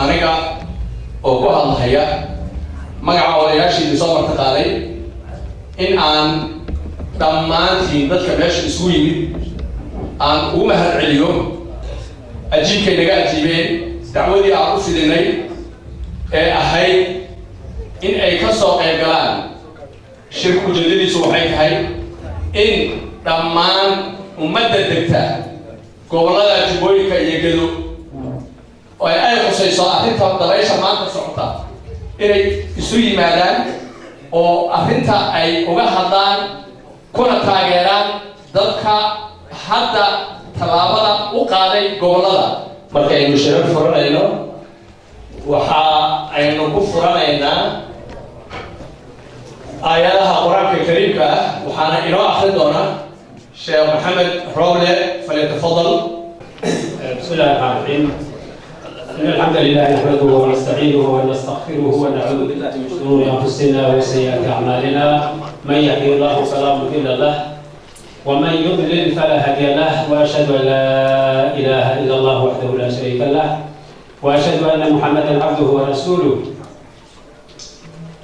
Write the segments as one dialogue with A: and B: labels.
A: aniga oo ku hadlaya magaca odayaashii soo martaqaalay in aan dhammaantiin dadka meesha isugu yimid aan ugu mahad celiyo ajiibkay naga ajiibeen dacwadii aan u fidinay ee ahayd in ay ka soo qayb galaan shirku ujeedadiisu waxay tahay in dhammaan ummadda degta gobollada Jubbooyinka iyo Gedo oo ay khusayso arrinta dabaysha maanta socota inay isu yimaadaan oo arrinta ay uga hadlaan kuna taageeraan dadka hadda tallaabada u qaaday gobollada markaynu shirka furanayno waxa aynu ku furanaynaa aayadaha quraanka kariimka ah waxaana inoo akhrin doona Sheekh Maxamed Roble falyatafadal.
B: بسم الله الرحمن الرحيم. إن الحمد لله نحمده ونستعينه ونستغفره ونعوذ بالله من شرور أنفسنا وسيئات أعمالنا من يهده الله فلا مضل له ومن يضلل فلا هادي له وأشهد أن لا إله إلا الله وحده لا شريك له وأشهد أن محمدا عبده ورسوله.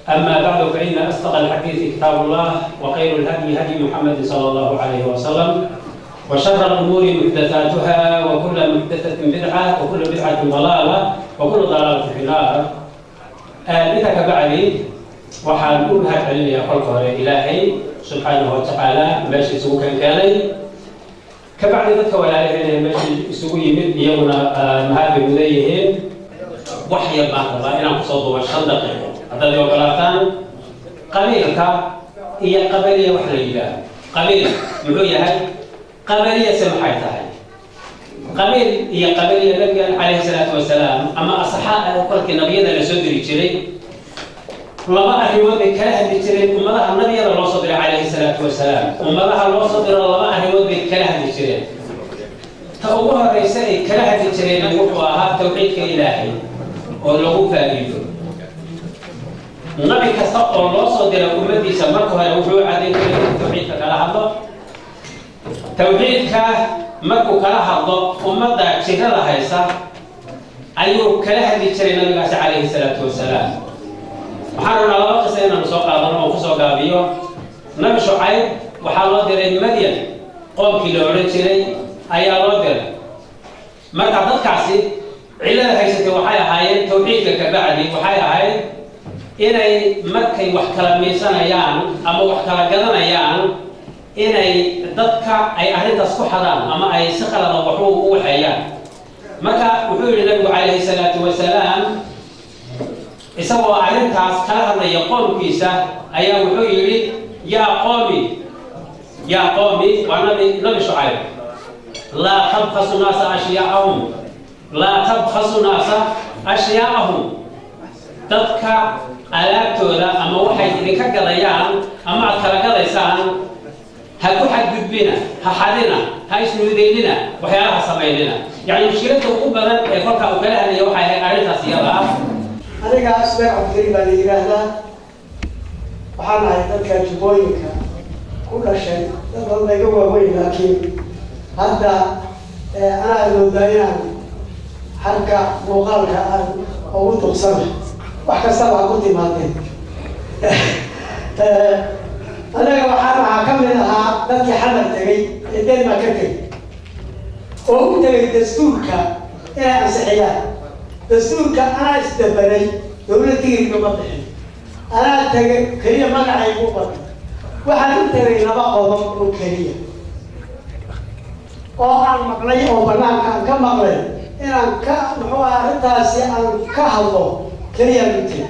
B: أما بعد فإن أصدق الحديث كتاب الله وخير الهدي هدي محمد صلى الله عليه وسلم وشر الأمور محدثاتها وكل محدثة بدعة وكل بدعة ضلالة وكل ضلالة في النار. إذا كبعدي وحنقولها علي خلقه إلهي سبحانه وتعالى ماشي سوق كاني كبعد ذلك ولا عليه ماشي سوق يمد يومنا مهاجر مذيهين وحي بعض إلى قصد والشندق هذا اليوم ثلاثان قليلك هي قبلية وحليلة قليل يقولي هاي قبلية سمحتها قبيل هي قبلية النبي عليه الصلاة والسلام أما أصحاء وقلت نبينا لسدري جري لما أهيوان بكلاه بجري أمها النبي الله صدر عليه الصلاة والسلام أمها الله صدر لما أهيوان بكلاه بجري تأوها رئيسي كلاه بجري نقولها توحيد كإلهي والله فائد النبي كسر الله صدر أمتي سمركها الوجوع عليه توحيد كلا الله توحيدك مركو كلا حظو أمدا جهة هيسا أيو كلا هدي جري النبي عليه الصلاة والسلام وحنا على وقت سيدنا مسوق هذا وفسوق أبيه نبي شعيب وحلا درين مدين قوم كيلو رجلي أي رجل ما تعبت كعسي علة هيسة وحيا هاي توحيدك كبعدي وحيا هاي إني مكة وحكلا ميسانا يان أما وحكلا جدنا يان إني ضدك أي أهل تصحران أما أي سخر ضبحوه وحيان متى وحول النبي عليه الصلاة والسلام يسوى أهل تاسكها أن يقوم كيسا أي وحول يا قومي ونبي شعيب لا تبخسوا الناس أشياءهم لا تبخسوا الناس أشياءهم ضدك ألاكتولا أما وحي إذا كقضيان أما أتكالقضيسان هكو حد بنا هحدنا هايسنو ذيلنا وحيالها سميلنا يعني مشكلته أبدا يفرق أكلها اللي يوحي أريتها سيارة
C: أنا أسمع عبدالي بالي إلهنا وحانا يتلك جبوينك كل شيء تفضل ما يقوى وين لكن هذا أنا أقول دائما حركة مغالك أو تقصر وحكا سبعة قلت مالتين أنا waxaan ka mid ahaa dadkii xamar tagay ee Denmark ka tagay oo u tagay dastuurka inay ansixiyaan dastuurka ana isdabaray dawladii kuma bixin ana tagay kaliya magacaygu badan waxaan u tagay laba qodob oo kaliya oo aan maqlay oo banaanka ka maqlay inaan ka muxuu arrintaasi aan ka hadlo kaliya intii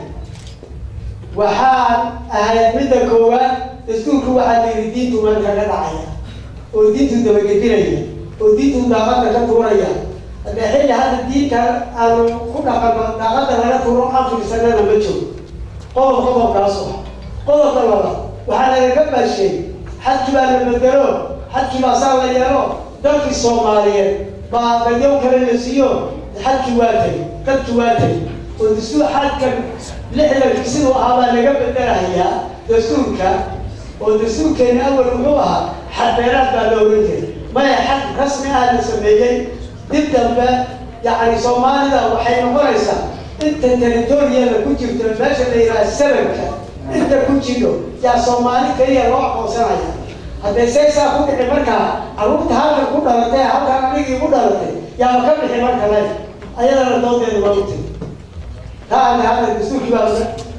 C: waxaan ahayd midda koowaad dastuurku waxaa yiri diintu man kaga dhacaya oo diintu dabagedinaya oo diintu daaqada ka tuuraya xilli hadda diinta aanu ku dhaqanno daaqada laga tuuro afar sanana ma joogo qodobkaas qodobka labaad waxaa lagaga baashay xadkii baa la bedelo xadkii baa saa la yeelo dadkii Soomaaliyeed baa dadyow kale la siiyo xadkii waatay oo dastuur xadkan lixdan sidoo ahaa laga bedelayaa dastuurka ودرسوك كان أول موضوعها حبيرات بالوريدين ما يحد رسمي أهل سميين جدا يعني Soomaalida waxay noqonaysaa inta territorial ku jirto meesha la yiraahdo sabanka inta ku jiro yaa Soomaali kaliya loo aqoonsanaya haddii saysaa ku dhici markaa carruurta halka ku dhalatay halka anigii ku dhalatay yaa ka bixi marka leh ayadana doodeedu waa u tiri taa hada dasuuqi baa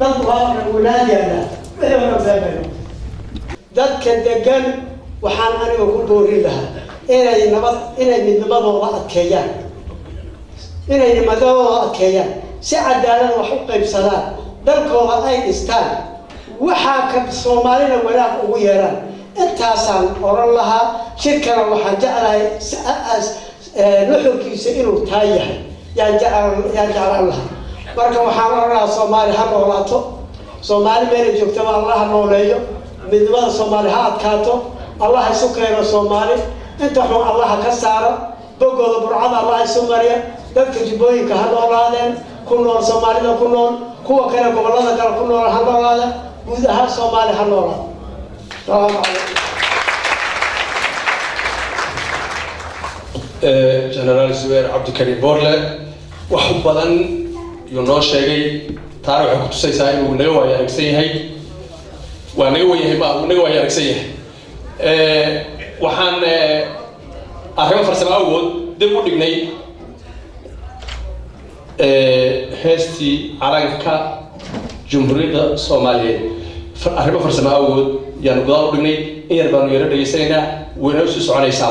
C: dad waa walaaliyaana wixii wada fahmay dadka degan waxaan aniga ku doorin lahaa inay midnimadooda adkeeyaan si cadaalad wax u qaybsadaan dalkooda ay dhistaan waxaa ka Soomaalida walaaq ugu yeeraan intaasaan oran lahaa shirkana waxaan jeclahay nuxurkiisa inuu taa yahay yaan jeclaan lahaa marka waxaan oran lahaa Soomaali ha noolaato Soomaali meel joogto Allah ha nooleeyo midnimada Soomaali ha adkaato Allah ha isu keeno Soomaali inta xun Allah ka saaro bogooda burcada Allah isu mariya dadka jibooyinka ha noolaadeen ku nool Soomaalida ku nool kuwa kale gobolada kale ku nool ha noolaadeen guud ahaan Soomaali ha noolaado salaamu calaykum
A: General Zubair Abdulkarim Borle wax badan iyo noo sheegay taariikh ku tusaysaa inuu naga waayo aragsan yahay waa naga waayo aragsan yahay waxaan arrimo farsamo awood dib u dhignay heestii calanka Jamhuuriyadda Soomaaliyeed arrimo farsamo awood yaan go'aan u dhignay in yar baan yara dhageysanaynaa wayna soo soconaysaa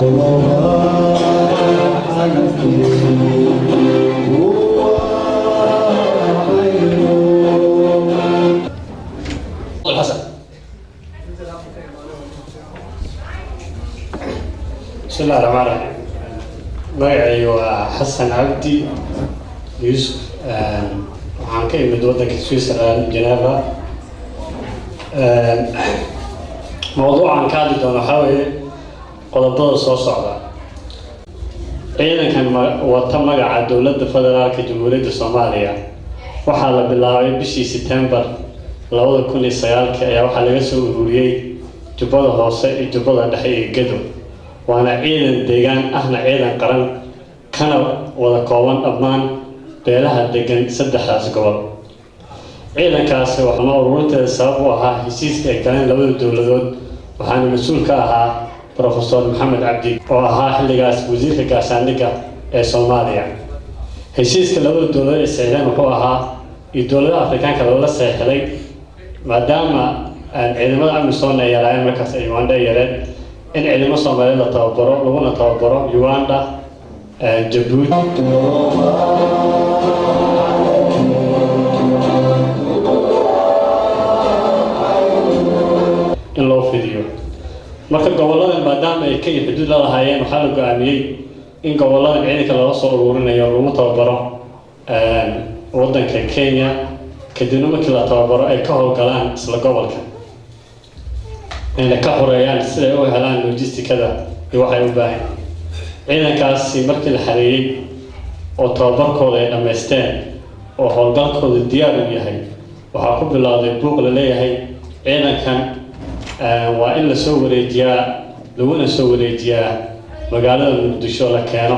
A: الحسن
D: بسم الله الرحمن الرحيم magacay waa Xasan Cabdi Yusuf waxaan ka imid waddanka Switzerland Geneva mawduucan ka hadli doono waxa weeye qodobada soo socda ciidankan wata magaca dowladda federaalka Jamhuuriyadda Soomaaliya waxaa la bilaabay bishii September 2009 ayaa waxaa laga soo ururiyay Jubbada Hoose iyo Jubbada Dhexe iyo Gedo waana ciidan deegaan ahna ciidan qaran kana wada kooban dhammaan beelaha degan saddexdaas gobol ciidankaasi waxaa ururinteeda sabab u ahaa heshiiska ay galeen labada dowladood waxaana mas'uul ka ahaa Professor Maxamed Cabdi oo ahaa xilligaas wasiirka gaashaandhigga ee Soomaaliya heshiiska labada dowladood ee saxiixeen wuxuu ahaa iyo dowladda Afrikaanka lala saxiixday maadaama ciidamada Amisom ay yaraayeen markaas ay Uganda yareen in ciidamada Soomaaliyeed la tababaro laguna tababaro Uganda Djibouti in loo fidiyo marka goboladan maadaama ay ka xuduud la lahaayeen waxaa la go'aamiyay in goboladan ciidanka laga soo ururinayo lagu tababaro waddanka Kenya kadibna markii la tababaro ay ka howlgalaan isla gobolka inay ka xoreeyaan si ay u helaan logistikada iyo waxay u baahan ciidankaasi markii la xareeyay oo tababarkooda ay dhameysteen oo howlgalkooda diyaar u yahay waxaa ku bilowday buuq la leeyahay ciidankan waa in la soo wareejiyaa laguna soo wareejiyaa magaalada Muqdisho la keeno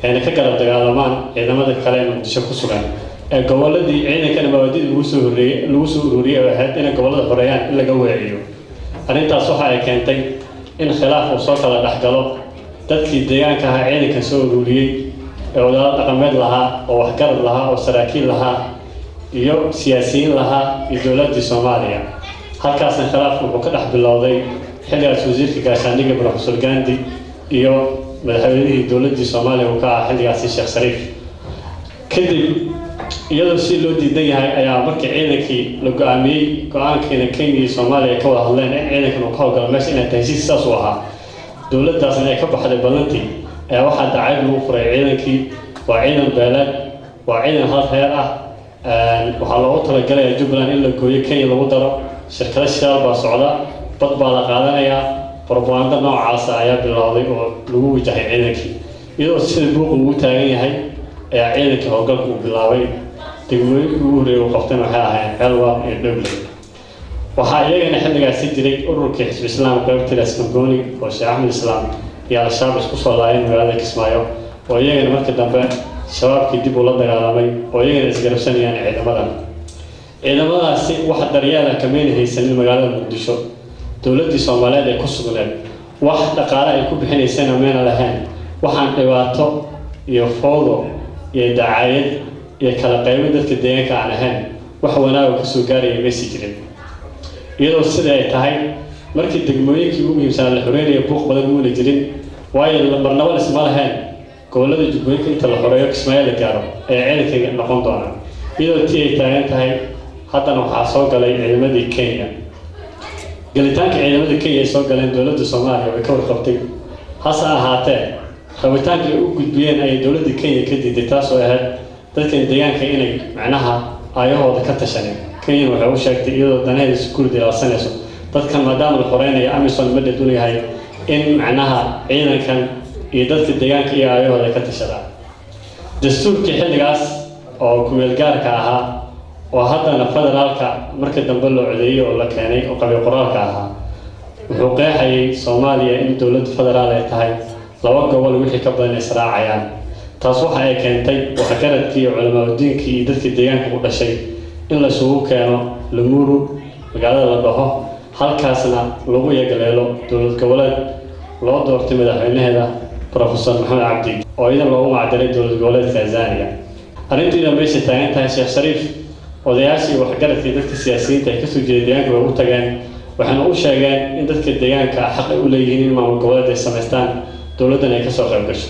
D: ayna ka garab dagaalamaan ciidamada kale ee Muqdisho ku sugan ee goboladii ciidankan mabaadi'da lagu soo ururiyay oo ahayd in gobolada xoreeyaan in laga weeciyo arrintaas waxa ay keentay in khilaaf uu soo kala dhaxgalo dadkii deegaanka ahaa ciidanka soo ururiyay ee wadaad dhaqameed lahaa oo waxgarad lahaa oo saraakiil lahaa iyo siyaasiyiin lahaa iyo dowladda Soomaaliya halkaasna khilaaf wuxuu ka dhex bilowday xilligaas wasiirka gaashaandhigga Professor Gandhi iyo madaxweynihii dowladda Soomaaliya oo ka ah xilligaas Sheekh Shariif kadib iyadoo si loo diidan yahay ayaa markii ciidankii la go'aamiyay go'aankiina Kenya iyo Soomaaliya ka wada hadleen in ciidankan uu ka howlgalo meesha inay tahay saas u ahaa dowladdaasna ay ka baxday ballantii ayaa waxaa dacayad lagu furay ciidankii waa ciidan beeleed waa ciidan hal reer ah waxaa loogu talagalayaa Jubbaland in la gooyo Kenya lagu daro shirkado shidaal baa socda bad baa la qaadanayaa propaganda noocaas ayaa bilowday oo lagu wajahay ciidankii iyadoo sida buuq ugu taagan yahay ayaa ciidanka howlgalku uu bilaabay degmooyinkii ugu horreeyay uu qabtayna waxay ahaayeen Xelwa iyo Dhoble waxaa iyagana xilligaasi jiray ururkii Xisbi Islaam qaybtiisa Iskangooni oo Sheekh Axmed Islaam iyo al-Shabaab isku soo laayeen magaalada Kismaayo oo iyagana markii dambe shabaabkii dib ula dagaalamay oo iyagana isgarabsanayaan ciidamadaasi wax daryeela kamayna haysanin magaalada Muqdisho dowladda Soomaaliyeed ee ku sugnayd wax dhaqaale ay ku bixinaysana meena lahayn waxaan dhibaato iyo foodo iyo dacaayad iyo kala qaybin dadka deegaanka aan ahayn wax wanaag ka soo gaaray message iyadoo sida ay tahay markii degmooyinkii ugu muhiimsan la xoreeyay buuq badan uu la jirin waayo marnaba isma lahayn gobolada jubbooyinka inta la xoreeyo Kismaayo la gaaro ee ciidanka noqon doona iyadoo tii ay taagan tahay haddana waxaa soo galay ciidamadii Kenya galitaanka ciidamada Kenya soo galeen dowladda Soomaaliya way ka warqabtay hase ahaatee rabitaanka ay u gudbiyeen ay dowladda Kenya ka diiday taas oo ahayd dadka deegaanka inay macnaha ayahooda ka tashaneen Kenya waxay u sheegtay iyadoo danaheeda security ilaalinayso dadkan maadaama la xoreynayo Amisom madad u leeyahay in macnaha ciidankan iyo dadka deegaanka iyo ayahooda ka tashadaan dastuurkii xilligaas oo ku meel gaarka ahaa oo haddana federaalka marka dambe loo codeeyay oo la keenay oo qabiil qoraalka ahaa wuxuu qeexayay Soomaaliya in dowladda federaal ay tahay laba gobol wixii ka badan israacayaan taas waxa ay keentay waxgaradkii culimada diinkii iyo dadka deegaanka u dhashay in la isugu keeno Limuru magaalada la dhaho halkaasna lagu yagaleelo dowlad goboleed loo doortay madaxweynaheeda Professor Maxamed Cabdi oo idan loogu macdaray dowlad goboleedka Tanzania arrintiina meesha taagan tahay Sheekh Shariif odayaashii waxgaradkii dadka siyaasiyiinta ay ka soo jeedeen deegaanka ugu tageen waxaana u sheegeen in dadka deegaanka xaq u leeyihiin in maamul goboleed ay sameystaan dowladdan ay ka soo qayb gasho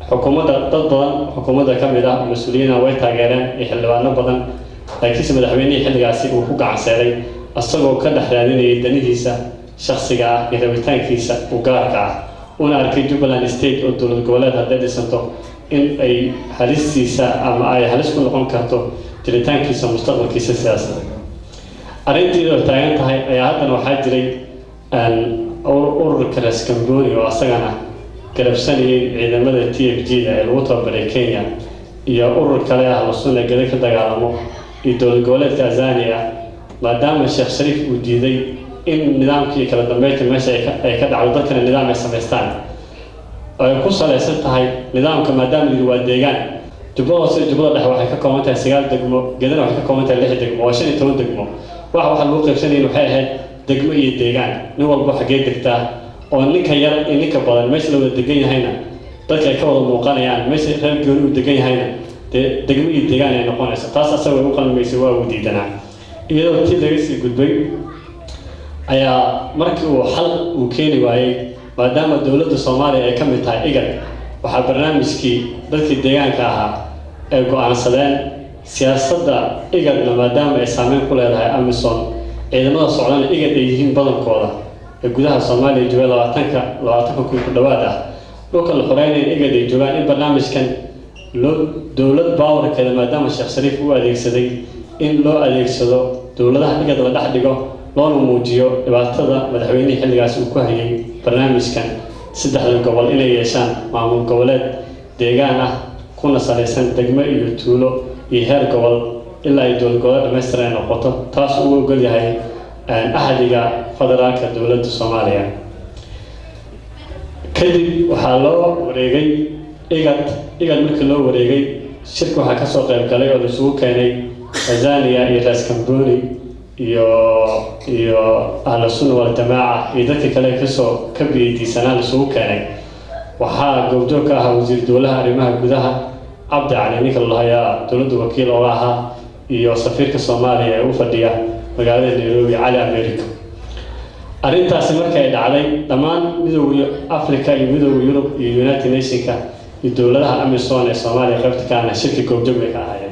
D: xukuumadda dad badan xukuumadda ka mid ah mas'uuliyiin way taageereen xildhibaano badan laakiin madaxweynihii xilligaasi uu ku gacanseeray asagoo ka dhaxraadinayay danihiisa shakhsiga ah iyo rabitaankiisa u gaarka ah una arkay Jubaland State oo dowlad goboleed hadday dhisanto in ay halistiisa ama ay halis ku noqon karto jiritaankiisa mustaqbalkiisa siyaasadeed arrintii oo taagan tahay ayaa haddana waxaa jiray ururka Raskamboni oo asagana garabsanayay ciidamada TFG-da ee lagu tababaray Kenya iyo urur kale ah oo sunna gada ka dagaalamo iyo dowlad goboleedka Tanzania maadaama Sheekh Shariif uu diiday in nidaamkii kala dambeynta meesha ay ka dhacdo dadkana nidaam ay sameystaan ay ku saleysan tahay nidaamka maadaama uu waa deegaan jubbada dhexe waxay ka kooban tahay 9 degmo gedana waxay ka kooban tahay 6 degmo oo 15 degmo waxa lagu qaybsanayay waxay ahayd degmo iyo deegaan nin walba xagee degtaa oo ninka yar iyo ninka badan meesha la wada degan yahayna dadka ay ka wada muuqanayaan meesha reer gooni u degan yahayna degmo iyo deegaan ay noqonayso taas asagoo u qalmayso waa uu diidanaa iyadoo tii laga sii gudbay ayaa markii uu xal uu keeni waayay maadaama dowladda Soomaaliya ay ka mid tahay IGAD waxaa barnaamijkii dadkii deegaanka ahaa ay go'aansadeen siyaasadda IGAD maadaama ay saameyn ku leedahay Amisom ciidamada socdaan IGAD ay yihiin badankooda ee gudaha Soomaaliya jooga 20 ku dhawaad ah dhulka la xoreeyay IGAD ay joogaan in barnaamijkan dowlad baawarkeeda maadaama Sheekh Shariif uu adeegsaday in loo adeegsado dowladaha IGAD la dhex dhigo loona muujiyo dhibaatada madaxweynihii xilligaas uu ku hayay barnaamijkan 3 gobol inay yeeshaan maamul goboleed deegaan ah kuna saleysan degmo iyo tuulo iyo heer gobol ilaa ay dowlad goboleed dhammaystiran noqoto taas uu ogol yahay ahadiga federaalka dowladda Soomaaliya kadib waxaa loo wareegay IGAD markii loo wareegay shirka waxaa ka soo qayb galay oo la isugu keenay Tanzania iyo Raskamboni iyo ahlu sunna wal jamaa iyo dadka kale ka biyadiisanaa la isugu keenay waxaa goobjoog ka ahaa wasiir dowlaha arrimaha gudaha Cabdi Cali ninka la hayaa dowladda wakiil oo ahaa iyo safiirka Soomaaliya ee u fadhiya magaalada Nairobi Cali America arrintaasi markay dhacday dhammaan midowga Afrika iyo midowga Yurub iyo United Nations-ka iyo dowladaha Amisom ee Soomaaliya qaybta ka ah shirka goobjoog ka ahaayeen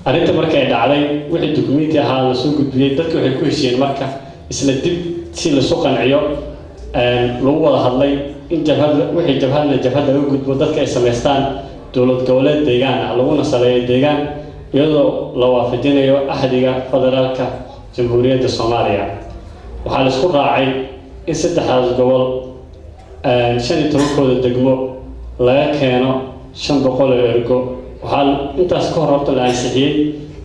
D: arrinta markay dhacday wixii dukumeenti ahaa la soo gudbiyay dadku waxay ku heshiyeen marka isla dib si la soo qanciyo lagu wada hadlay in jabhad laga gudbo dadka ay sameystaan dowlad goboleed deegaan ah laguna saleeyo deegaan iyadoo la waafajinayo ahdiga federaalka jamhuuriyadda Soomaaliya waxaa la isku raacay in 3 gobol 15 degmo laga keeno 500 ergo waxaa intaas ka hor horta la ansixiyay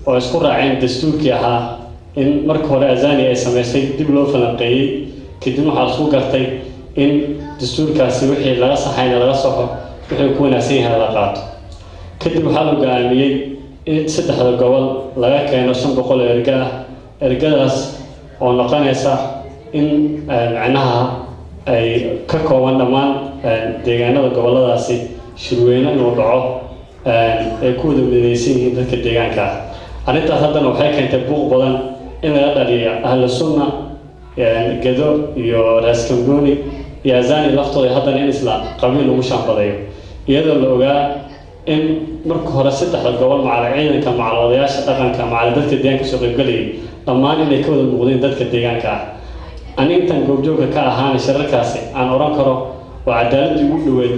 D: oo isku raaceen dastuurkii ahaa in marka hore Tanzania ay sameysay dib loo falanqeeyay kadib waxaa soo gartay in dastuurkaasi wixii laga saxayna laga soxo wixii ku wanaagsan yahay la qaato kadib waxaa la go'aamiyey in saddexda gobol laga keeno 500 erga ah ergadaas oo noqonaysa in macnaha ay ka kooban dhammaan deegaanada goboladaasi shirweyne inuu dhaco ay ku wada midaysan yihiin dadka deegaanka arrintaas haddana waxay keentay buuq badan in laga dhaliyo ahlu sunna gedo iyo raaskamboni iyo azani laftooda haddana in isla qabiil lagu shaambadayo iyadoo la ogaa in marka hore saddexda gobol macal ciidanka macal odayaasha dhaqanka macal dadka deegaanka soo qaybgalayay dhammaan inay ka wada muuqdeen dadka deegaanka aniga intaan goobjoogka ka ahaan shirarkaasi aan oran karo waa cadaaladii ugu dhaweyd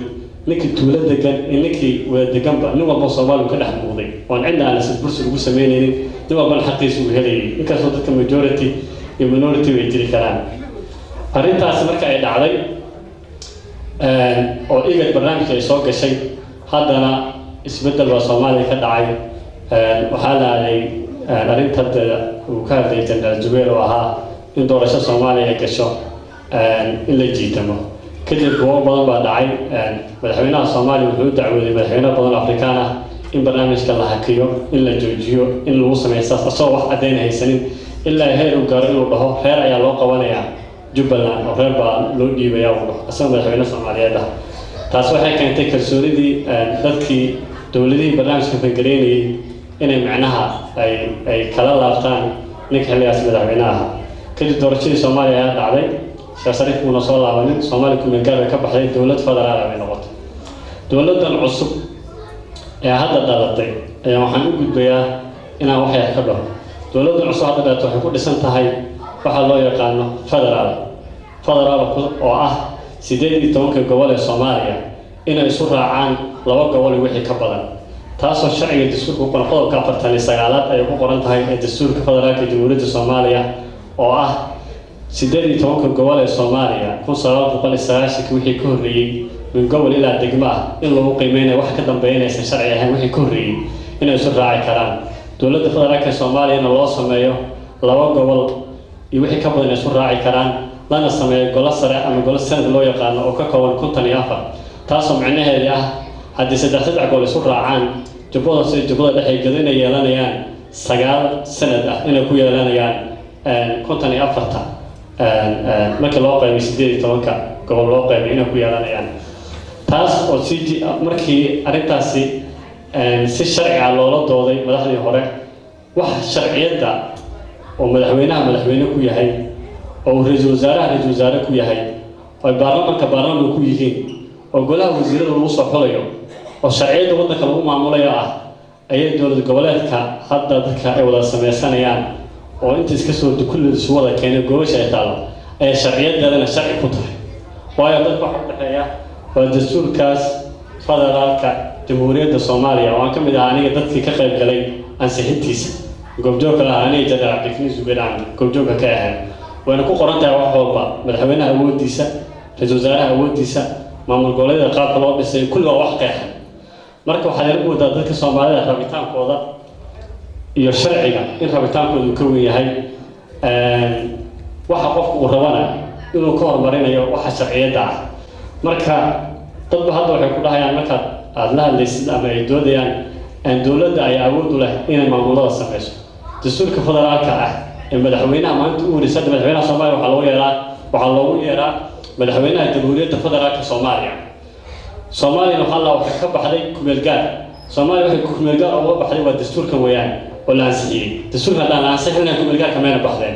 D: ninkii tuulo degan iyo ninkii wada deganba nin walba Soomaaliya ka dhex muuqday oo cidna aan si bursi ugu sameynaynin nin walba xaqiisa u helayay inkastoo dadka majority iyo minority way jiri karaan arrintaas marka ay dhacday oo igad barnaamijka ay soo gashay haddana isbedel baa Soomaaliya ka dhacay waxaa la aaday arrinta uu ka hadlay Jeneraal Jubeer oo ahaa in doorasho Soomaaliya ay gasho in la jiitamo kadib goobo badan baa dhacay madaxweynaha Soomaaliya wuxuu dacwooday madaxweyne badan Afrikaan ah in barnaamijka la hakiyo in la joojiyo in lagu sameeyo asoo wax cadeyn haysanin ilaa heer uu gaaro inuu dhaho reer ayaa loo qabanayaa Jubbaland oo reer baa loo dhiibayaa uu dhaho asoo madaxweyne Soomaaliyeed ah taas waxay keentay kalsoonidii dadkii dowladihii barnaamijka fangareynayay inay macnaha ay kala laabtaan ninka xilligaas madaxweynaha kadib doorashadii Soomaaliya ayaa dhacday Sharif uu soo laabanin Soomaaliya ku meelgaar ka baxday dawlad federaal ah ay noqotay dawladan cusub ee hadda dhalatay ayaa waxaan u gudbayaa inaan wax yar ka dhaho dawladan cusub hadda dhalatay waxay ku dhisan tahay waxa loo yaqaan federaal oo ah 18 gobol ee Soomaaliya inay isu raacaan laba gobol wixii ka badan taasoo sharciga dastuurka qodobka 49 ay ku qoran tahay ee dastuurka federaalka Jamhuuriyadda Soomaaliya oo ah 18 gobol ee Soomaaliya 1990 wixii ka horreeyay min gobol ilaa degmo in lagu qiimeeyo wax ka dambeynaysa sharci ahaan wixii ka horreeyay inay isu raaci karaan dawladda federaalka Soomaaliya loo sameeyo laba gobol iyo wixii ka badan isu raaci karaan lana sameeyo golo sare ama golo sanad loo yaqaan oo ka kooban 54 taasoo macnaheedu ah haddii saddex gobol isu raacaan jubbada dhexe gadina yeelanayaan 9 sanad ah inay ku yeelanayaan 54 markii loo qaybiyo 18 gobol loo qaybiyo inay ku yeelanayaan taas oo markii arrintaasi si sharci ah loola dooday madaxdii hore wax sharciyada oo madaxweyne ku yahay oo ra'iisul wasaare ku yahay oo baarlamaanka ku yihiin oo golaha wasiirada lagu soo xulayo oo sharciyada waddanka lagu maamulayo ah ayay dowlad goboleedka hadda dadka ay wada sameysanayaan oo inta iska soo dukuleed soo wada keenay gobasha ay taalo ay sharciyadeedana sharci ku tahay waayo dadka waxa u dhaxeeya waa dastuurkaas federaalka Jamhuuriyadda Soomaaliya oo ka mid ah aniga dadkii ka qayb galay ansixintiisa goobjoogka ah aniga Jeneraal Abdikni Zubeer goobjoogka ka ahaa waana ku qoran tahay wax walba madaxweynaha awoodiisa ra'iisul wasaaraha awoodiisa maamul goboleedka qaabka loo dhisay kulli waa wax qeexan marka waxaa lagu wadaa dadka Soomaalida rabitaankooda iyo sharciga in rabitaankoodu ka weyn yahay waxa qofku uu rabana inuu ka hormarinayo waxa sharciyada ah marka dadba hadda waxay ku dhahayaan marka aad la hadlaysid ama ay doodayaan in dawladda ay awood u leh inay maamulada sameyso dastuurka federaalka ah ee madaxweynaha maanta uu wareysay madaxweynaha Soomaaliya waxa loogu yeeraa madaxweynaha Jamhuuriyadda Federaalka Soomaaliya waxa ka baxday kumeelgaar Soomaaliya waxa kumeelgaar uga baxday waa dastuurka weeyaan oo la ansixiyay dastuurka hadaan la ansixin kumeelgaar kama baxdeen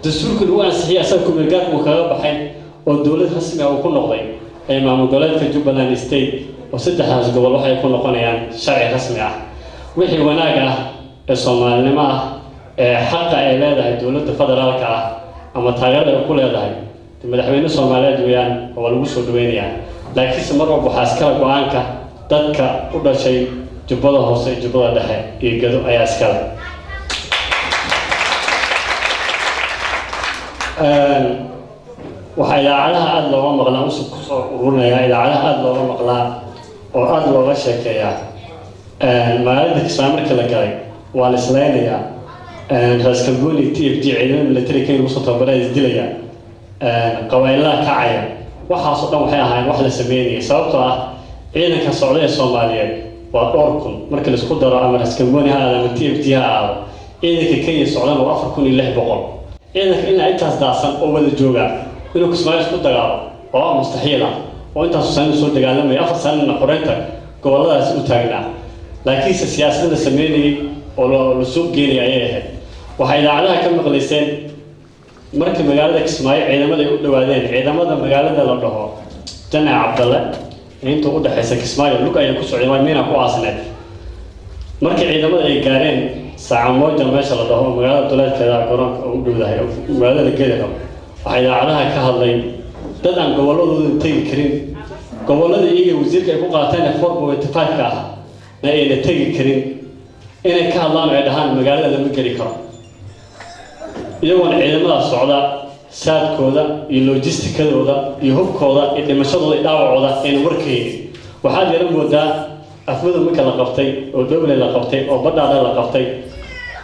D: dastuurka lagu ansixiyay asaga kumeelgaar uu kaga baxay oo dawlad rasmi ah uu ku noqday ay maamul goboleedka Jubbaland State oo saddexdaas gobol waxay ku noqonayaan sharci rasmi ah wixii wanaag ah ee Soomaalinimo ah ee xaq ay leedahay dawladda federaalka ah ama taageerada ay ku leedahay madaxweyne Soomaaliyeed weeyaan oo lagu soo dhaweynayaa laakiin mar walba waxa iskala go'aanka dadka u dhashay jubbada hoose jubbada dhexe iyo gado ayaa iskala waxa idaacadaha aad looga maqlaa usoo ururnaya idaacadaha aad looga maqlaa oo aad looga sheekeeyaa maalinta Kismaayo markii la galay waa la isleenayaa raaskamboni TFG ciidamada military Kenya usoo tababaray isdilaya qabaylaha kacaya waxaas oo dhan waxay ahaayeen wax la sameeyay sababtoo ah ciidanka Soomaaliyeed ودوركم مركز القدرة أما نسكنوني هذا من TFT هذا إذا كي يسعلنا وأفركون الله بقول إذا إن أنت أصدقائك أول الجوجا إنه كسماية القدرة أو مستحيلة وأنت سنة صوت قال لما يأخذ سنة قرنتك قول الله سوء تاجنا لكن السياسة السميني ولا سوق جيني أيه وحيد عليها كم غليسين مركب مقالة كسماية عندما يقول وادين عندما مقالة لله جنة عبد الله أنتوا قد حسك كسماية لوك أي كسر عندما مين أكو عاصنة مركب عندما يقارن ساعة موجة ما شاء الله مقالة دولار كذا قرن أقول له مقالة كذا وحيد عليها كهالين تدعم قولوا تيجي كريم قولوا يجي وزير كيكون قاتين فرق واتفاق كاه لا إلى تيجي كريم إن كهالله عندها مقالة لم يجري كرام يوم عندما الصعداء ساد كودا اللوجستيك كودا يهوب كودا اللي مشروع الدعوة عودا إن وركي وحد يرمو دا أفضل مكان لقبتي أو دولة لقبتي أو بدر لقبتي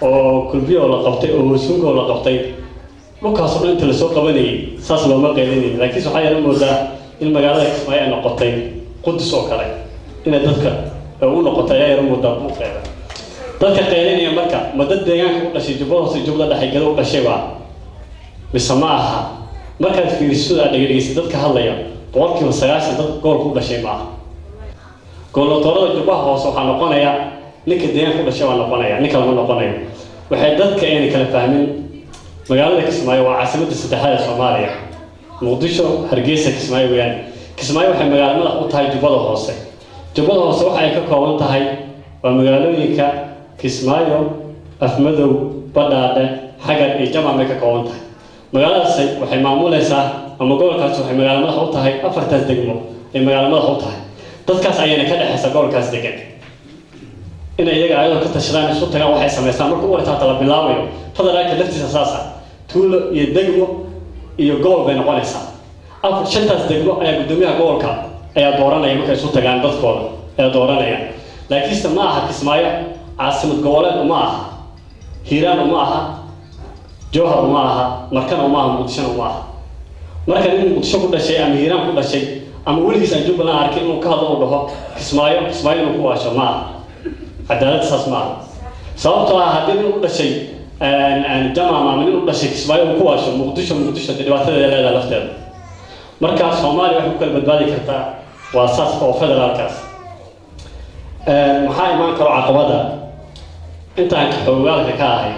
D: أو كلبية لقبتي أو سوق لقبتي مكاسب أنت لسوق بني ساس ما قيلني لكن سبحان يرمو دا المجال ما ينقطي قدس وكله إن تذكر أو نقطة يرمو دا مقيلة dadka qeynaya marka madad deegaanka u dhashay jubbada dhaxay gado u dhashay waa misama aha markaad fiiriso dhageysi dadka hadlaya boqolkiiba 90 dad gool ku dhashay ma goolootorada jubbaha hoose waxa noqonaya ninka deegaanka u dhashay waa noqonaya ninka lama noqonayo waxay dadka ay kala fahmin magaalada Kismaayo waa caasimadda saddexaad ee Soomaaliya Muqdisho Hargeysa Kismaayo weeyaan Kismaayo waxay magaalada u tahay jubbada hoose waxa ay ka kooban tahay waa magaalooyinka Kismaayo afmadow badhaadhe xagar iyo jamac ka kooban tahay magaaladaas waxay maamulaysaa ama gobolkaas waxay magaalada u tahay afartaas degmo ee magaalada u tahay dadkaas ayayna ka dhaxaysa gobolkaas degan in iyaga ayadoo ka tashadaan isu tagaan waxay sameystaan markuu warta la bilaabayo fadalka laftiisa saasa tuulo iyo degmo iyo gobol bay noqonaysaa afar shantaas degmo ayaa gudoomiyaha gobolka ayaa dooranaya markay isu tagaan dadkooda ayaa dooranaya laakiin ma aha Kismaayo عاصمة جوالات ومعها هيران ومعها جوهر ومعها مركان ومعها مقدشان ومعها مركان مقدشان كل شيء أم هيران كل شيء أم ولي سنجوب لنا عاركين وكهذا وده Kismaayo نقوى شو معها عدالة أساس معها صوتها هذين كل شيء أن جمع مع من كل شيء Kismaayo نقوى شو مقدشان دلوقتي لا لفتة مركز Soomaali وحكي كل بدبالي كرتا وأساس أو فدرال كاس maxaa iman karo caqabada inta aan xoogaalka ka ahay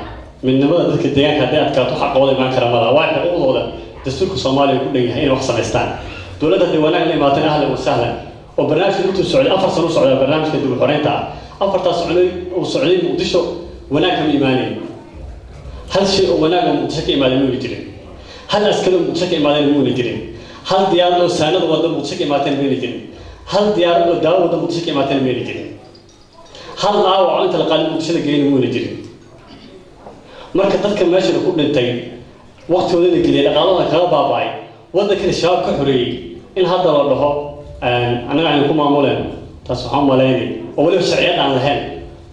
D: midnimada dadka deegaanka hadii aad kaato xaqooda iman kara mala waa xuquuqdooda dastuurka Soomaaliya ku dhanyahay in wax sameystaan dawladda diiwaanka la imaatay ahlan wa sahlan oo barnaamijka intuu socday 4 sano socday barnaamijka dib u xoreynta afartaas socday oo socday Muqdisho wanaag ka iimaanay hal shay oo wanaag Muqdisho ka iimaanay ma jirin hal askari Muqdisho ka iimaanay ma jirin hal diyaar oo saanad wada Muqdisho ka iimaatay ma jirin hal diyaar oo daawo wada Muqdisho ka iimaatay ma jirin hal aaw inta la qalin bulshada geeyay muu jirin marka dadka meesha ku dhintay waqtigooda la geliyay dhaqaalaha kala baabay wadanka shabaab ka xoreeyay in hadda la dhaho anaga aan ku maamuleen taas waxaan maleeyay oo wali sharciyad aan lahayn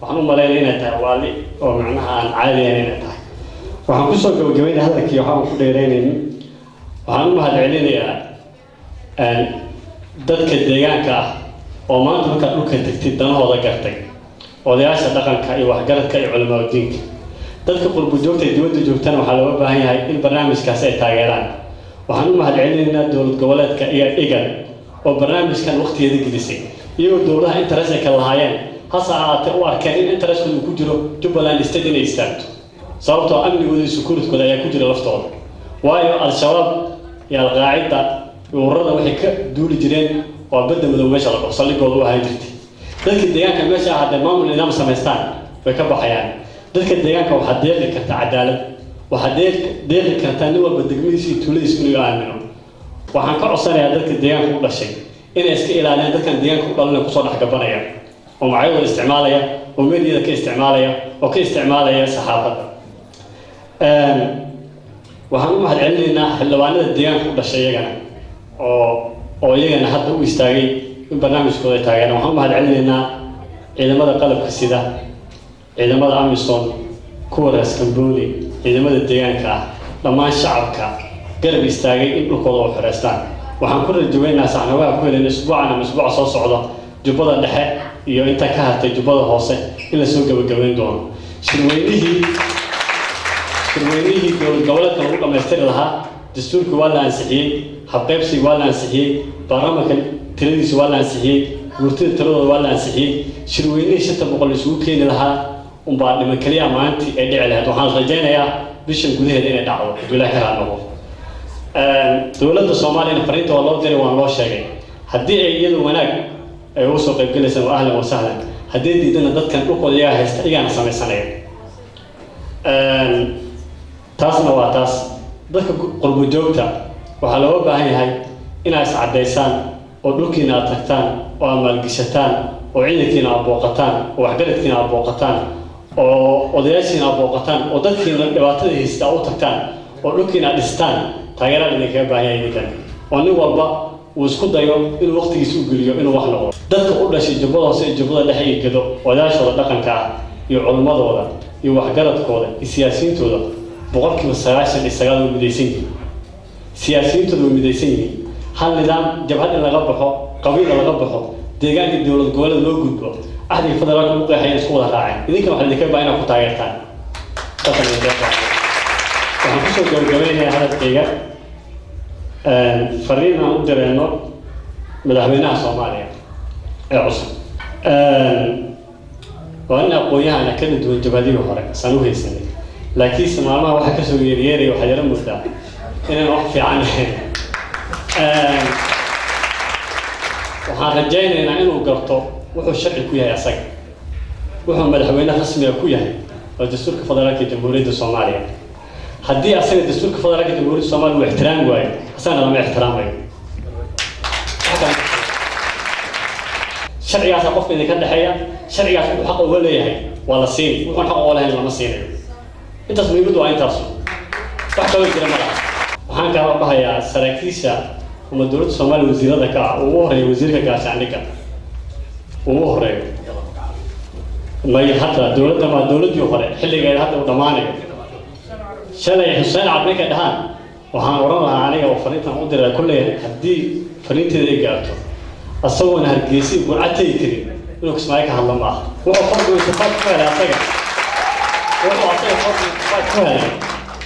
D: waxaan u maleeyay inay tahay wali oo macnaha aan caadi ahayn inay tahay waxaan ku soo gabagabeeyay hadalkii waxaan ku dheereynay waxaan u mahadcelinayaa dadka deegaanka oo maanta marka dhulka tagtay danahooda gartay odayaasha dhaqanka iyo waxgaradka iyo culimada diinka dadka qurbo joogta dibadda joogtana waxaa loo baahan yahay in barnaamijkaas ay taageeraan waxaan u mahadcelinaynaa dowlad goboleedka iyo IGAD oo barnaamijkan waqtigeeda gelisay iyagoo dowladaha interest ay ka lahaayeen hasa ahaatee u arkeen in interest uu ku jiro Jubbaland state inay istaagto sababtoo amnigooda iyo security-kooda ayaa ku jira laftooda waayo al-shabaab iyo al-qaacida ururada waxay ka duuli jireen oo badda madow meesha la qabsaligooda u ahaan jirtay dadka deegaanka meesha hadda maamul nidaam sameystaan way ka baxayaan dadka deegaanka waxa deeqi karta cadaalad waxa deeqi karta nin walba degmadiisa iyo tuuladiisa inuu aamino waxaan ka codsanayaa dadka deegaanka u dhashay inay iska ilaaliyaan dadkan deegaanka u dhalanay ku soo dhax gabanaya oo magacyada isticmaalaya oo meediyada ka isticmaalaya oo ka isticmaalaya saxaafadda waxaan u mahadcelinaynaa xildhibaanada deegaanka u dhashay iyagana oo iyagana hadda u istaagay in barnaamijkooda taageeraan waxaan u mahadcelinaynaa ciidamada qalabka sida ciidamada Amisom kuwa Raskamboni ciidamada deegaanka dhammaan shacabka garab istaagay in dhulkooda u xoreystaan waxaan ku rajaynayaa saxnawaha ku helin isbuucan ama isbuuc soo socda jubbada dhexe iyo inta ka hartay jubbada hoose in la soo gabagabayn doono shirweynihii dowlad goboleedka lagu dhammaystiri lahaa dastuurka waa la ansixiyey habqaybsiga waa la ansixiyey baarlamaanka tiradiisa waa la ansixiyey guurtida tiradooda waa la ansixiyey shirweynihii 500 isugu keeni lahaa unbaa dhiman kaliya maalintii ay dhici lahayd waxaan rajaynayaa bishan gudaheeda inay dhacdo bilaa ka raadnabo dowladda Soomaaliya fariinta waa loo diray waan loo sheegay haddii ay iyadu wanaag ay u soo qayb galaysan waa ahlan wa sahlan haddii diidana dadkan dhulkooda iyaga haysta iyagana samaysanaya taasna waa taas dadka qurbo joogta waxaa looga baahan yahay inay is caddaysaan oo dhulkiina aad tagtaan oo aad maalgashataan oo ciidankiina aad booqataan oo waxgaradkiina aad booqataan oo odayaashiina aad booqataan oo dadkiina dhibaatada haysta u tagtaan oo dhulkiina aad dhistaan taageerada idinkaga baahan yahay idinkan oo nin walba uu isku dayo inuu waqtigiisa u geliyo inuu wax noqdo dadka u dhashay jubbada hoose iyo jubbada dhexe iyo gedo odayaashooda dhaqanka ah iyo culimmadooda iyo waxgaradkooda iyo siyaasiyiintooda boqolkiiba 99 way midaysan yihiin siyaasiyiintooda way midaysan yihiin hal nidaam jabhad in laga baxo qabiil laga baxo deegaanka dowlad goboleed loo gudbo ahdi federaalka u qeexay isku wada raaceen idinka waxa idinka baahan inaad ku taageertaan waxaan kusoo gabagabeynayaa hadalkayga fariin aan u direyno madaxweynaha Soomaaliya ee cusub waa in aqoonyahan kala duwan jabhadihii hore san u haysanay laakiin maalmaha waxa ka soo yeereeyay waxa yara muddaa inaan wax fiican ahayn waxaan rajaynaynaa inuu garto wuxuu sharci ku yahay asaga wuxuu madaxweyne rasmi ah ku yahay oo dastuurka federaalka jamhuuriyadda Soomaaliya haddii asaga dastuurka federaalka jamhuuriyadda Soomaaliya uu ixtiraam waayo asagana lama ixtiraamayo sharcigaas qofka idinka dhaxeeya sharcigaas uu xaq u leeyahay waa la siin wuxuu xaq u leeyahay lama siinayo intaas muhiimadu waa intaas wax kale jira ma laha waxaan ka bahayaa saraakiisha uma dowladda Soomaaliya wasiirada ka ugu horeeya wasiirka gaashaandhigga ugu horeeya ma yahay dowladii hore xilligeeda hadda u dhamaanayo shalay Xuseen Cabdi ka dhahan waxaan oran lahaa aniga oo fariintan u diray kullee haddii fariinteeda ay gaarto asagoo hargeysa burcatay karin inuu Kismaayo ka hadlo ma wuxuu farqo intifaaq ku helay asaga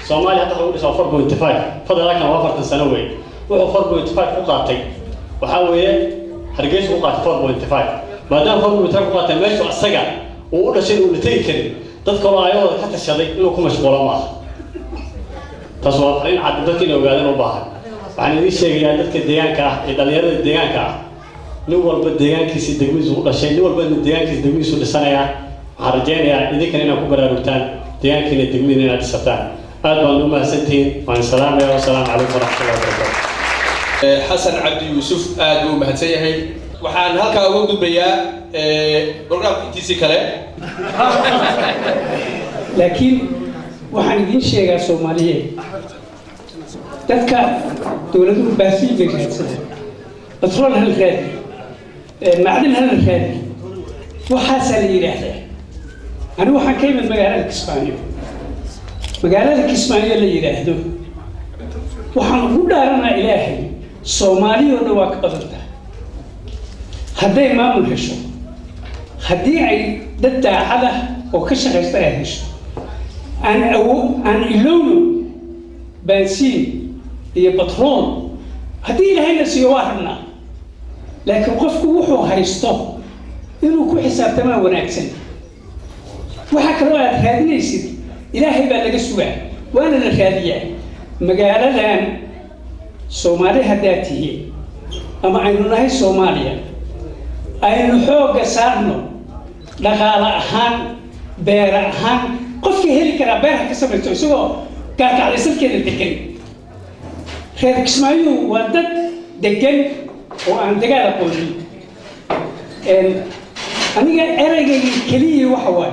D: Soomaaliya hadda wuxuu soo farqo intifaaq federaalka waa 40 sano weey wuxuu farqo intifaaq ku qaatay waxa weeye hargeysa u qaatay farqo intifaaq maadaama farqo intifaaq ku qaatay meesha asaga uu u dhashay uu litay karin dadka oo ayooda ka tashaday inuu ku mashquulo ma تصور إن عدد كنا وقاعدين وباهر يعني ليش شيء عدد كديان كه إذا ليرد الديان كه نور بالديان كيس دقميز ولا شيء نور بالديان كيس دقميز ولا سنة يا هرجان يا إذا كنا كبر روتان ديان كنا دقمينا السبتان هذا معلومة سنتين مع السلامة والسلام عليكم ورحمة الله وبركاته
A: حسن عبد يوسف آدو مهتسيه هاي وحان هالك أقول بيا برنامج تيسي كله
E: لكن waxaan idin sheegaa Soomaaliyeed dadka dawladdu baasiin bay haysaa batrool hal raadi macdan hal raadi waxa sal yiraahdaa anigu waxaan ka imid magaalada Kismaayo la yiraahdo waxaan ugu dhaaranaa Ilaahay Soomaaliya oo waa ka badanta hadday maamul hesho haddii ay dad daacad ah oo ka shaqeysta ay hesho أن إلونه بنزين هي بترول هذه هي السيارة لكن قف وحو هيستوب إنه كل حساب تمام وناكسن وحكى له هذه يصير إلهي بلغ السؤال وأنا الهادية مقالة الآن سومالي هداتي أما عيننا هي سوماليا أين حوق صارنا لغالا أهان بير أهان قفك هلي كرا بيرها كسبت سوى كانت على سلك الدكن خير كسمايو ودد دكن وأن دجال قولي أنا أرجع كليه وحوي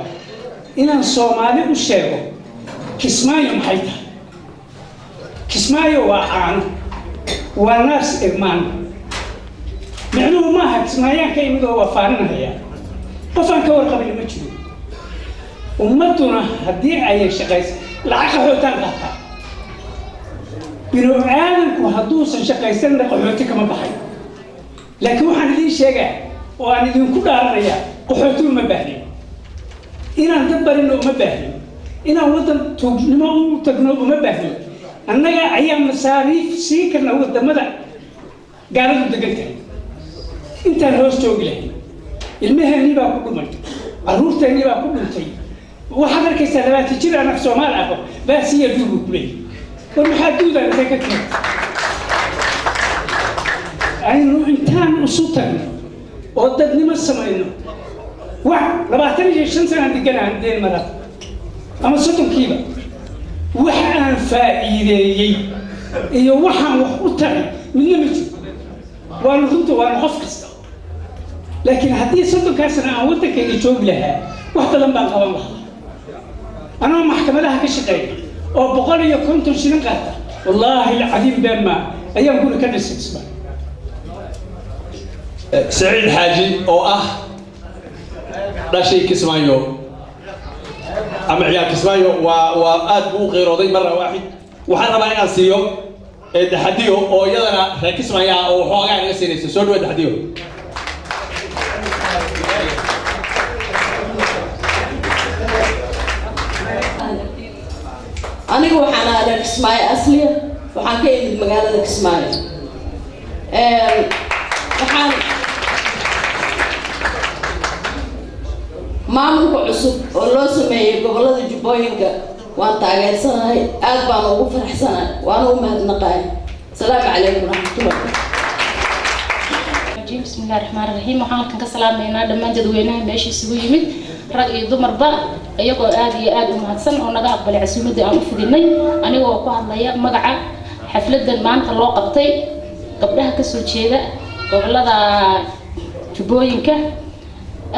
E: إن الصومالي والشيخ كسمايو محيطة كسمايو وعان وناس إرمان معلوم ما كسمايا كيمدو وفارنا هي قفان كور قبل المجنون أمتنا هدي أي شقيس العقل حوتان قطع بنو عالم وهدوس شقيسنا قحوتك ما بحي لكن وحنا دي شيء وأنا دي كل هالريا qaxooti uma baahnin inaan dad barino uma baahnin inaan waddan tuugnimo u tagno uma baahnin annaga ayaa masaariif sii karna wadamada gaaladu degan tahay intaan hoos joogi lahayn ilmaheennii baa ku dhumay carruurteennii baa ku dhuntay waxaad arkaysaa 20 jir aan af Soomaali ah baa siya duubu ku leeyahay war maxaa duuda intee ka timid aynu intaan usu tagno oo dadnimo samayno wax 25 sano deganaan deen mara ama 30 kiiba wax aan faa'iideeyay iyo waxaan wax u taray midna ma jiro waan runta waan qof kasta laakiin haddii 30 sano aan waddankayga joogi lahaa wax badan baan qaban lahaa anoo maxkamadaha ka shaqeeya oo 150 shilin qaata wallaahi alcadiim been ma ayaan guri ka dhisay
A: سعيد حاجي أو لا شيء كسمايو أما عيال كسمايو وآد بو غير وضي مرة واحد وحنا ما ينسيو تحديو أو يلا كسمايا أو حاجة نسيني سودو تحديو
F: أنا جو حنا على كسمايا أصلية وحنا كيد مجال كسمايا وحنا maamulka cusub oo loo sameeyay gobolada Jubbooyinka waan taageersanahay aad baan ugu faraxsanahay waan u mahadnaqahay salaamu calaykum waraxmatullahi
G: bismillahir rahmaanir rahiim waxaan halkan ka salaameynaa dhammaan dadweynaha meesha isugu yimid rag iyo dumarba iyagoo aad iyo aad u mahadsan oo naga aqbalay casuumadii aan u fidinay anigoo ku hadlaya magaca xafladan maanta loo qabtay gabdhaha ka soo jeeda gobolada Jubbooyinka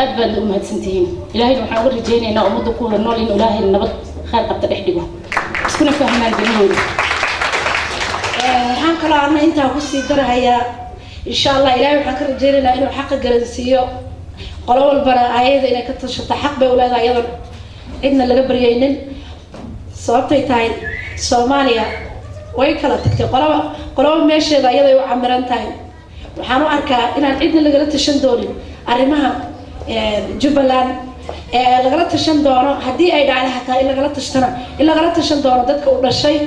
G: aad baan u mahadsantihiin ilaahay waxaan uga rajaynaynaa ummadda ku nool in ilaahay nabad khayr qabta dhex dhigo iskuna fahmaan danahooda
H: waxaan kala arna intaa ku sii darahayaa insha Allah ilaahay waxaan ka rajaynaynaa inuu xaq garansiiyo qolo walbana ayada inay ka tashato xaq bay u leedahay iyada cidna laga baryaynin sababtay tahay Soomaaliya way kala tagtay qolo meesheeda ayada ay u camiran tahay waxaan u arkaa inaan cidna laga tashan doonin arrimaha Jubbaland lagala tashan doono haddii ay dhacdo xataa in lagala tashan doono dadka u dhashay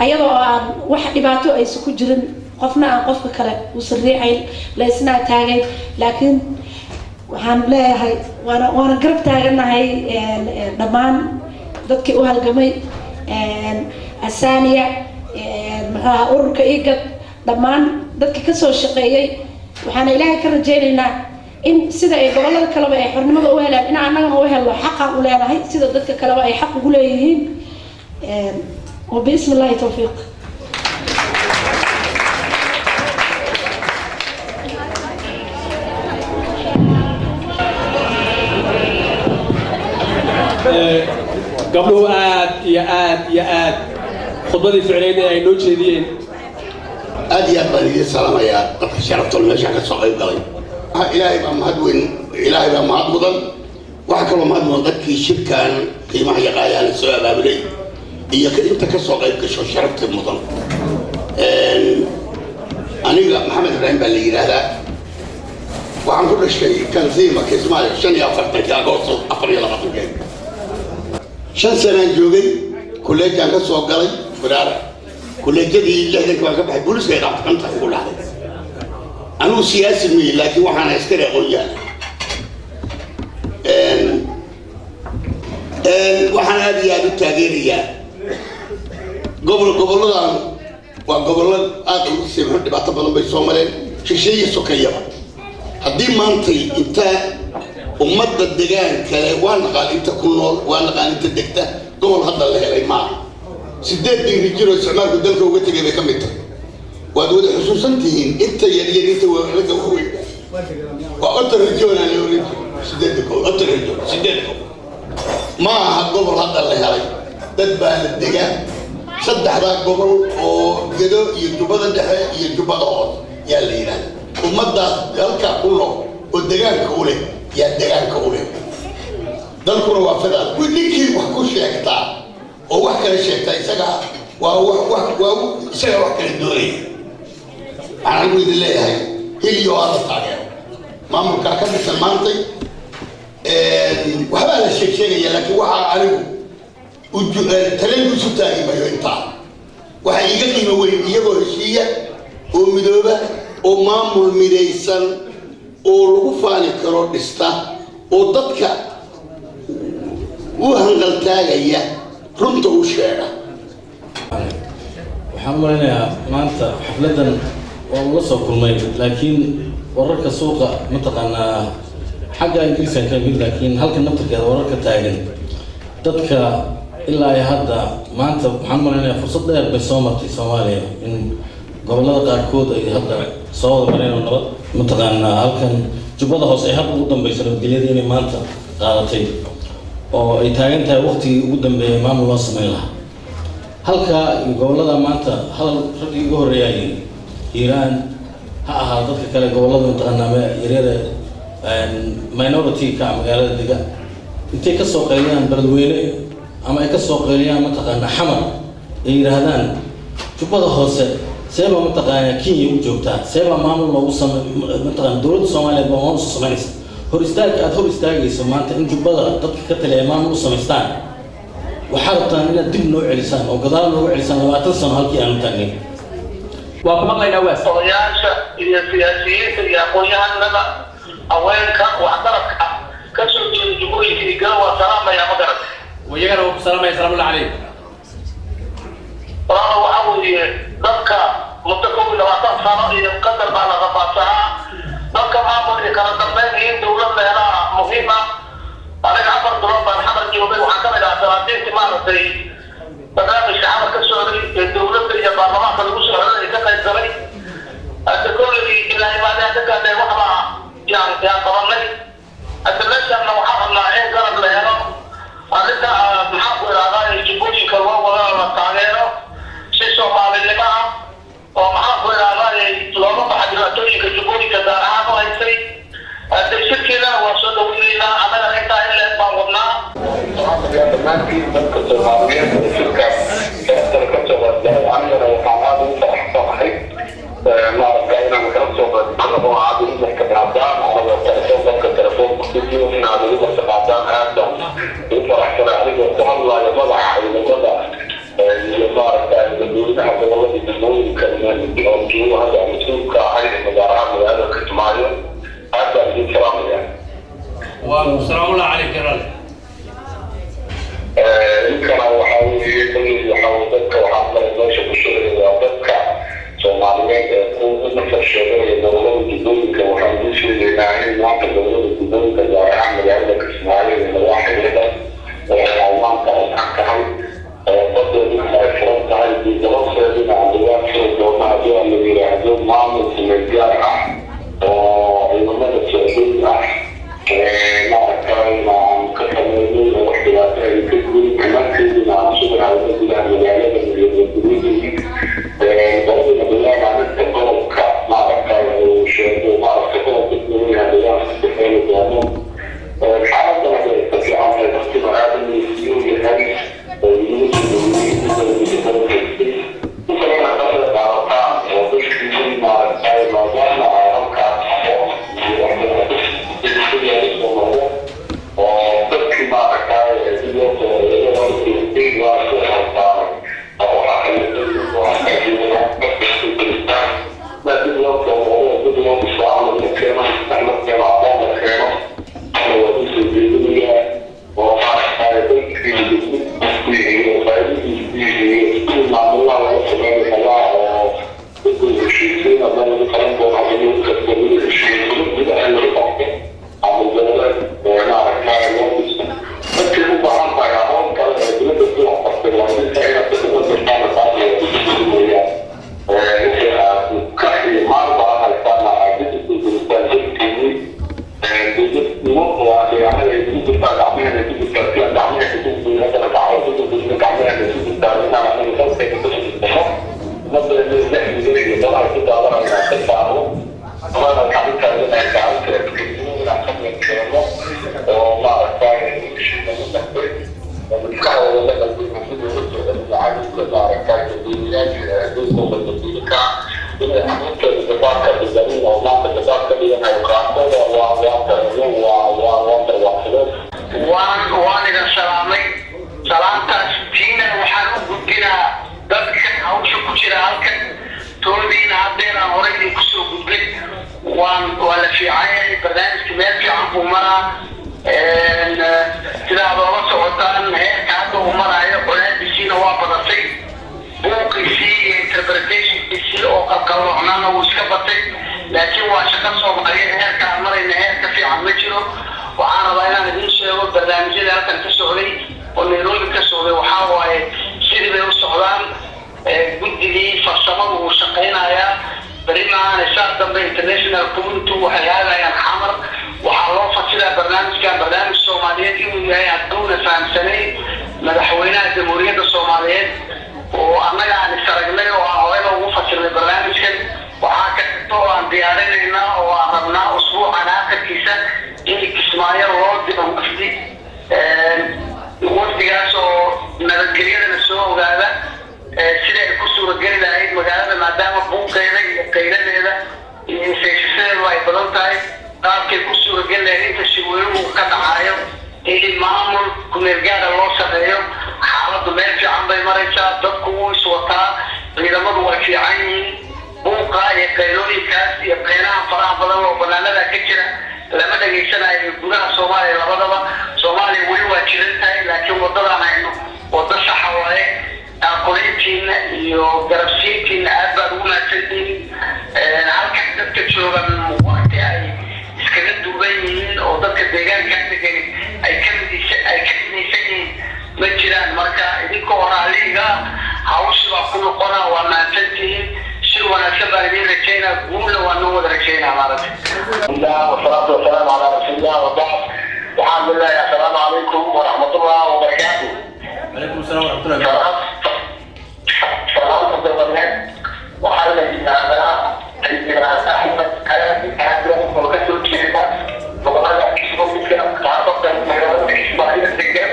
H: ayadoo aan wax dhibaato ay ku jirin qofna aan qofka kale u sariixayn la isna taagay laakiin waxaan leeyahay waana garab taaganahay dhammaan dadkii u halgamay asaaniya maxaa ururka igad dhammaan dadkii ka soo shaqeeyay waxaan ilaahay ka rajaynaynaa in sida ay gobolada kaleba ay xornimada u helaan in annagana u helno xaq aan u leenahay sida dadka kaleba ay xaq ugu leeyihiin oo bismillaahi tawfiiq
A: قبله آد خطبتي فعليا أي نوع شديد
I: أدي أبدي السلام يا شرفت المشاكل الصغير قليل إلهي بمهدوين إلهي بمهدوضا وحكوا مهدوضا ذكي شركة قيمة يقايا للسؤال أبدي إياك أنت كصغير كشو شرفت المضن أنا محمد إبراهيم بلي هذا وعن كل شيء كان زيمة كزمان شن يافرتك يا قوس أفريقيا لغتك شن سنة جوجي كلية كان كسوق قليل فرارة كلية جدي اللي هذيك ما كان بيقولوا سيد عبد كم تقول هذا أنا سياسي مي لكن وحنا استري قويان وحنا هذه التغييرية قبل وقبل هذا سيمحد بعتبرهم بيسومرين شيء سكير هدي مانتي أنت ومد الدجان كله وانا قال أنت كنول وانا قال أنت دكتة قبل هذا اللي هي معه سداد دين رجال استعمار قدامك وقتك إذا كملت وادود خصوصا تين أنت يلي أنت ورجع هو وقلت الرجال أنا يريد سدادك قلت الرجال سدادك ما قبل هذا اللي هي تتبع الدجان صدق هذا قبل وجدوا يجوبا ده يجوبا ده يلي هنا ومد ذلك كله والدجان كله يا الدجان كله ذلك كله وافدا وديكي وحكوش يقطع ووحكي الشيء تيسقى وسوى وحكي الدوري أنا أقول الله هي هذا الطاقة maamulka ka dhisan maantay waxbaa la sheegaya laakiin waxaa anigu taleen isu taagi mayo intaa waxaa iga qiimo weyn iyagoo heshiiya oo midooba oo maamul midaysan oo lagu faani karo dhista oo dadka u hanqaltaagaya runta u sheega
J: waxaan maraynayaa maanta xafladan waa ula soo kulmay laakiin wararka suuqa mataqaanaa xagga ingiriiska ka mid laakiin halka naftarkeeda wararka taagan dadka ilaa ay hadda maanta waxaan maraynayaa fursad dheer bay soo martay Soomaaliya in gobollada qaarkood ay hadda soo wada mareen oo nabad mataqaanaa halkan jubbada hoose ay hadda ugu dambayso nabadgelyada inay maanta qaadatay oo ay taagan tahay waqtigii ugu dambeeyay maamul loo sameyn lahaa halka gobollada maanta hal raggii ugu horreeyay Iiraan ha ahaa dadka kale gobollada mataqaanaa yaryada minority ka magaalada degan intay ka soo qayliyaan beledweyne ama ay ka soo qayliyaan mataqaanaa xamar ay yiraahdaan jubbada hoose seeba mataqaanaa Kenya u joogtaa seeba maamul loogu sameeyo mataqaanaa dowladda Soomaaliyeed baa u sameynaysa hor istaagayso maanta in jubbada dadka ka taliya maamul u sameystaan waxaa rabtaan inaad dib noo celisaan oo gadaal noogu celisaan 20 sano halkii aanu taagnay
K: waa ku maqlaynaa odayaasha iyo siyaasiyiinta iyo aqoon-yahanada haweenka waxtarafka ka soo jeeda jubbooyinka iyo gala waa salaamaya ma garat
A: ويجينا وسلام يا سلام الله عليك.
K: والله وحاول ذكر متكون لو أتصل يقدر على غفاتها ذكر ما أقول لك أنا تبين دولة لها مهمة أنا عبر دولة الحمد الجنوبي وحكم إلى 30 مارس برنامج الشعب السوري الدولة اللي برلمان الأسرة اللي كانت زمان الدكتور إلى إمادات كان وحنا يعني قررنا الدلالة أنه حصلنا إيه قرر لنا أنت محاول على الجبوني كلام ولا التعليم شيء مع الجماعة ومحاول على لما بحضرتك الجبوني كذا هذا الشيء التفسير كذا وصلوا لنا أنا أنت إلا ما قلنا ما في ذكر العربية في الكاس تركت وعندنا وقعات صحيح ما كنا نكسب أنا بعد ذلك بعدان أنا التلفون كتير من هذه السبعات هذا يفرح كذا عليه والله يضع يضع يضع الدنيا هذا والله يدخلون كلمات الأوكي وهذا مسؤول كأحد المدارات وهذا كتمايل هذا الكلام يعني.
A: والسلام الله عليك يا رجل.
K: يمكن أو يحاول ذكر وحاول ينشر الشغل وذكر Somalia يكون مثل الشغل الدولة الجديدة وحاول يشيل يعني واقع الدولة الجديدة اللي يعمل عندك إسماعيل من واحد هذا وعمان كان بدأ يحصل تعال بدراسة من عندنا في الدولة اللي يعملون معامل في الجامعة وعلماء السعودية مع كان كتمرين واحتياطات كتير كمان كنا نشوف على المجالات اللي برضه بالله عن التطور معركة وشيء ومعركة تطور بالدنيا بالله سبحانه وتعالى الحالة hawsha ku jira halkan toodiina haddeer aan horey idin kusoo gudbin waa la fiican yahay barnaamijka meel fiican buu maraa sidaad oola socotaan heerka hadda uu maraayo qolaadiisiina waa badatay buuqiisii iyo interpretationkiisii oo qalqalloocnaana wuu iska batay laakiin waa shaqo soomaaliyeed heerka aan marayna heerka fiican ma jiro waxaan rabaa inaan idiin sheego barnaamijyada halkan ka socday oo nairobi ka socday waxaa waaye sidii bay u socdaan guddigii farsamadu uu shaqaynayaa beri maahan saa dambe international community waxay aadayaan xamar waxaa loo fasiraa barnaamijkan barnaamij soomaaliyeed inuu yahay hadduuna fahamsanayn madaxweynaha jamhuuriyadda soomaaliyeed oo annaga aan isaragnay oo aan horeyna ugu fasirnay barnaamijkan waxaa ka xigto oo aan diyaarinayna oo aan rabnaa usbuucan aakhirkiisa in kismaayo loo diro wafdigaas oo nabadgelyadana soo ogaada sida ay ku suurageli lahayd magaalada maadaama buuqeeda iyo qayladeeda iyo seeshasadeedu ay badan tahay qaabkay ku suurageli lahayd inta shirweynuhu ka dhacaayo in maamul kumeelgaada loo sameeyo xaaladdu meel fiican bay maraysaa dadku wuu iswataa ciidamadu way fiican yihiin buuqa iyo qaylooyinkaas iyo qeynaha faraha badan oo banaanada ka jira lama dhageysanayo gudaha soomaaliya labadaba soomaaliya weli waa jiran tahay laakiin wadadaan hayno wada saxa waaye aqoontiina iyo garabsiintiina aad baad ugu mahadsantihiin halkan dadka joogan waqti ay iskaga duuban yihiin oo dadka deegaanka degan ay ka midaysan yihiin ma jiraan marka idinkoo raaliga hawsha baa ku noqona waa mahadsantihiin si wanaagsan baan idiin rajaynaa guulna waa noo wada rajaynaa maaragtay wasalaatu wasalaamu calaa rasuulillah wabacd waxaan bilaaya assalaamu calaykum waraxmatullah wabarakaatu
J: عليكم السلام ورحمة الله وبركاته.
K: waxaa la yidhaahdaa axmed aadwakasoojeeda gobolada kismomidka qaarkodan magaalada kismaayo degan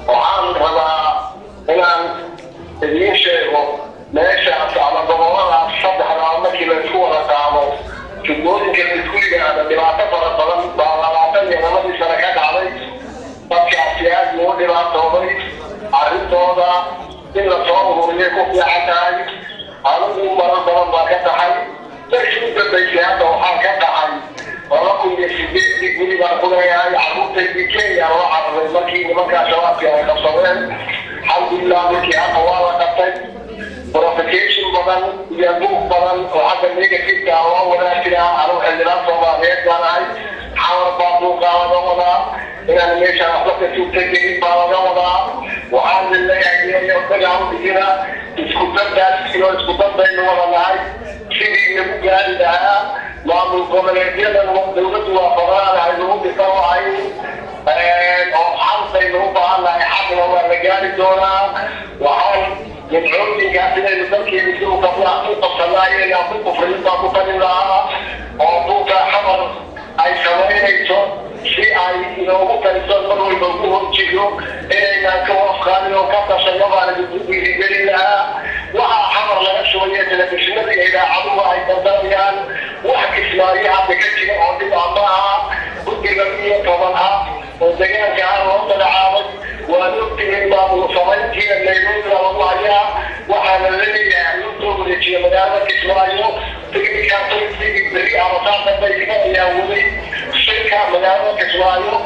K: waxaan rabaa inaan idiin sheego meeshaas ama goboladaas saddexdaa markii laysku wada qaado jubooyinka laysku yidhaahda dhibaato fara badan baa 22 sano ka dhacday dadkaasi aad loo dhibaatooday arrintooda in la soo ururiyay ku fiican tahay anigu marar badan baa ka dhaxay markii u dambaysay hadda waxaa ka dhacay 2008 guri baan ku leeyahay carruurtaydii kenya loo cararay markii nimankaa shabaabkii ay qabsadeen alxamdulilah markii hadda waa la qabtay provocation badan iyo buuq badan oo xagga negativeka loo wadaa jiraa anigu xildhibaan soomaaliyeed baan ahay xawar baa buuqaa laga wadaa inaan meeshaan waxba ka suurtagelin baa laga wadaa waxaan leeyahay dagaalkiina isku dardaas iyo isku darbaynu wada nahay sidii lagu gaari lahaa maamul goboleedyadan dowladdu waa fadaraanahay lagu dhisan lahay oo xal baynu u baahan nahay xaqna waa la gaari doonaa waxaan midcooyinkaas inaynu dalkeenu si u qabsanaayen aan ku kufriyin baan ku talin lahaa oo buuqa xamar ay samaynayso si ay inoogu taliso mar walba ugu horjiyo inaynaan ka wafqaanin oo ka tashano baan idinku dhiirigelin lahaa waxaa xamar laga shubaya telefishinada iyo idaacaduhu ay daldanayaan wax kismaayo hadda ka jira oo dhibaa ma aha guddiga 10 ah oo deegaanka ah loo magacaabay waan ogtihiin maamul samayntiina nairobi lagu hayaa waxaana laleeyahay loo soo wareejiya magaalada kismaayo tiknikaasii beri ama saasabay ayaa waday shirka magaalada kismaayo